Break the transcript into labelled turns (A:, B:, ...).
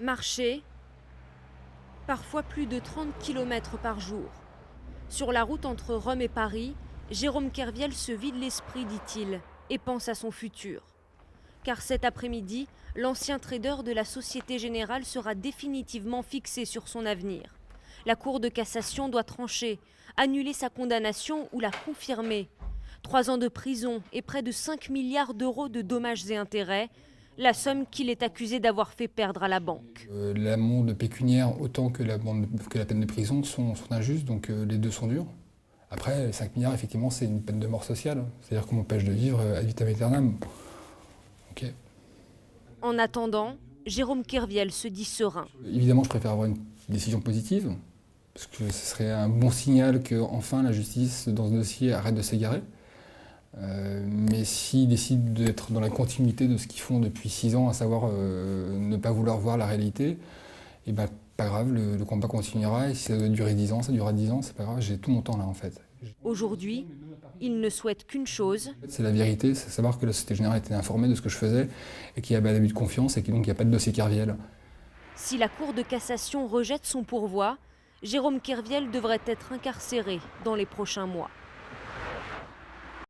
A: Marcher, parfois plus de 30 km par jour. Sur la route entre Rome et Paris, Jérôme Kerviel se vide l'esprit, dit-il, et pense à son futur. Car cet après-midi, l'ancien trader de la Société Générale sera définitivement fixé sur son avenir. La Cour de cassation doit trancher, annuler sa condamnation ou la confirmer. 3 ans de prison et près de 5 milliards d'euros de dommages et intérêts, la somme qu'il est accusé d'avoir fait perdre à la banque.
B: L'amende pécuniaire autant que la peine de prison sont injustes, donc les deux sont durs. Après, les 5 milliards, effectivement, c'est une peine de mort sociale. C'est-à-dire qu'on m'empêche de vivre ad vitam aeternam. Okay.
A: En attendant, Jérôme Kerviel se dit serein.
B: Évidemment, je préfère avoir une décision positive, parce que ce serait un bon signal qu'enfin la justice, dans ce dossier, arrête de s'égarer. Mais s'ils décident d'être dans la continuité de ce qu'ils font depuis 6 ans, à savoir ne pas vouloir voir la réalité, et ben pas grave, le combat continuera, et si ça doit durer 10 ans, ça durera 10 ans, c'est pas grave, j'ai tout mon temps là en fait.
A: Aujourd'hui, il ne souhaite qu'une chose.
B: C'est la vérité, c'est savoir que la Société Générale était informée de ce que je faisais, et qu'il y avait un abus de confiance, et qu'il n'y a pas de dossier Kerviel.
A: Si la Cour de cassation rejette son pourvoi, Jérôme Kerviel devrait être incarcéré dans les prochains mois.